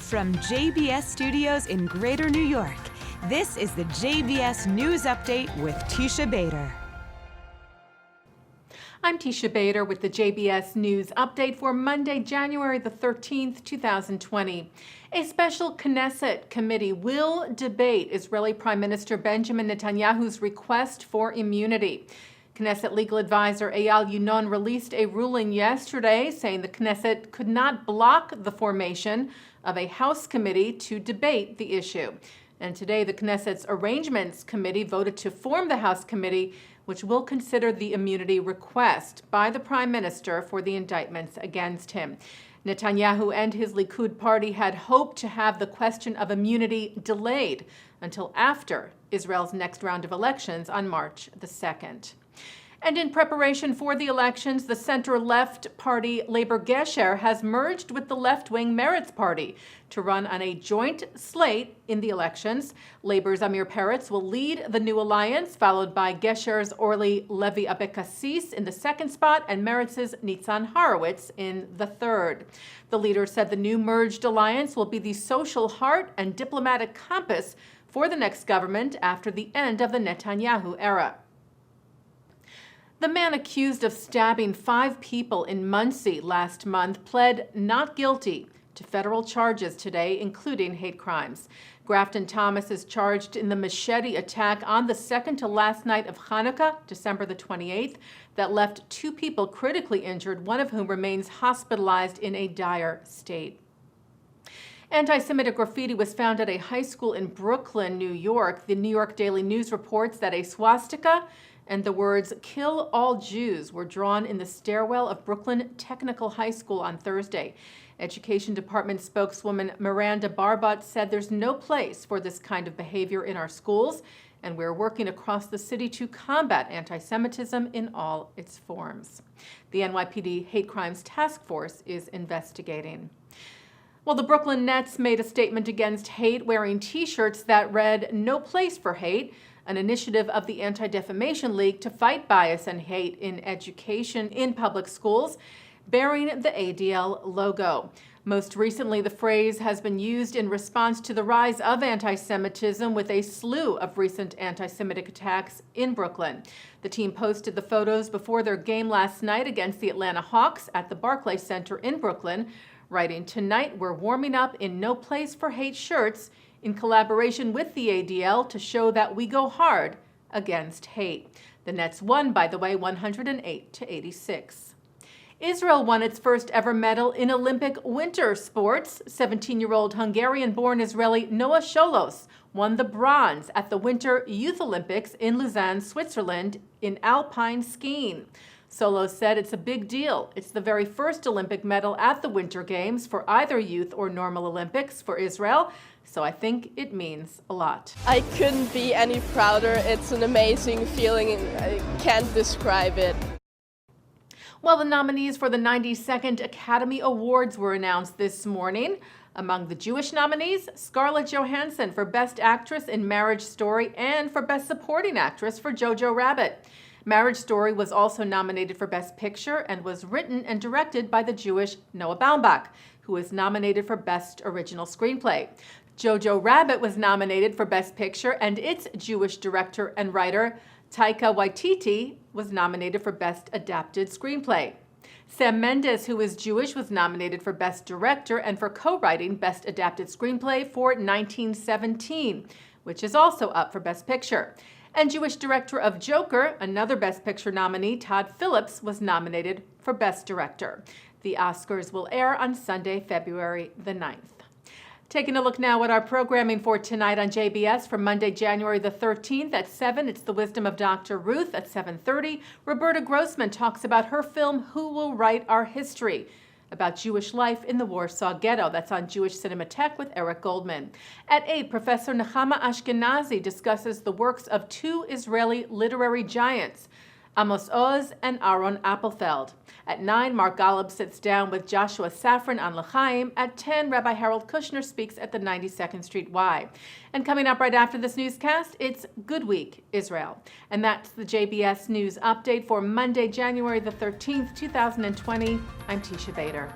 From JBS Studios in Greater New York, this is the JBS News Update with Tisha Bader. I'm Tisha Bader with the JBS News Update for Monday, January the 13th, 2020. A special Knesset committee will debate Israeli Prime Minister Benjamin Netanyahu's request for immunity. Knesset legal advisor Eyal Yunon released a ruling yesterday saying the Knesset could not block the formation of a House committee to debate the issue. And today, the Knesset's Arrangements Committee voted to form the House committee, which will consider the immunity request by the Prime Minister for the indictments against him. Netanyahu and his Likud party had hoped to have the question of immunity delayed until after Israel's next round of elections on March the 2nd. And in preparation for the elections, the center-left party Labor Gesher has merged with the left-wing Meretz party to run on a joint slate in the elections. Labor's Amir Peretz will lead the new alliance, followed by Gesher's Orly Levy Abekassis in the second spot and Meretz's Nitzan Horowitz in the third. The leader said the new merged alliance will be the social heart and diplomatic compass for the next government after the end of the Netanyahu era. The man accused of stabbing 5 people in Muncie last month pled not guilty to federal charges today, including hate crimes. Grafton Thomas is charged in the machete attack on the second to last night of Hanukkah, December the 28th, that left 2 people critically injured, one of whom remains hospitalized in a dire state. Anti-Semitic graffiti was found at a high school in Brooklyn, New York. The New York Daily News reports that a swastika and the words "Kill all Jews" were drawn in the stairwell of Brooklyn Technical High School on Thursday. Education Department spokeswoman Miranda Barbot said there's no place for this kind of behavior in our schools, and we're working across the city to combat anti-Semitism in all its forms. The NYPD Hate Crimes Task Force is investigating. Well, the Brooklyn Nets made a statement against hate wearing T-shirts that read "No place for hate," an initiative of the Anti-Defamation League to fight bias and hate in education in public schools, bearing the ADL logo. Most recently, the phrase has been used in response to the rise of anti-Semitism with a slew of recent anti-Semitic attacks in Brooklyn. The team posted the photos before their game last night against the Atlanta Hawks at the Barclays Center in Brooklyn, writing, "Tonight we're warming up in No Place for Hate shirts in collaboration with the ADL to show that we go hard against hate." The Nets won, by the way, 108-86. Israel won its first ever medal in Olympic winter sports. 17-year-old Hungarian-born Israeli Noah Sholos won the bronze at the Winter Youth Olympics in Lausanne, Switzerland, in alpine skiing. Solos said it's a big deal. It's the very first Olympic medal at the Winter Games for either youth or normal Olympics for Israel, so I think it means a lot. I couldn't be any prouder. It's an amazing feeling and I can't describe it. Well, the nominees for the 92nd Academy Awards were announced this morning. Among the Jewish nominees, Scarlett Johansson for Best Actress in Marriage Story and for Best Supporting Actress for Jojo Rabbit. Marriage Story was also nominated for Best Picture and was written and directed by the Jewish Noah Baumbach, who was nominated for Best Original Screenplay. Jojo Rabbit was nominated for Best Picture, and its Jewish director and writer, Taika Waititi, was nominated for Best Adapted Screenplay. Sam Mendes, who is Jewish, was nominated for Best Director and for co-writing Best Adapted Screenplay for 1917, which is also up for Best Picture. And Jewish director of Joker, another Best Picture nominee, Todd Phillips, was nominated for Best Director. The Oscars will air on Sunday, February the 9th. Taking a look now at our programming for tonight on JBS for Monday, January the 13th at 7. It's The Wisdom of Dr. Ruth at 7:30. Roberta Grossman talks about her film, Who Will Write Our History?, about Jewish life in the Warsaw Ghetto. That's on Jewish Cinematheque with Eric Goldman. At 8, Professor Nechama Ashkenazi discusses the works of 2 Israeli literary giants, Amos Oz and Aaron Appelfeld. At 9, Mark Golub sits down with Joshua Safran on L'chaim. At 10, Rabbi Harold Kushner speaks at the 92nd Street Y. And coming up right after this newscast, it's Good Week, Israel. And that's the JBS News Update for Monday, January the 13th, 2020. I'm Tisha Bader.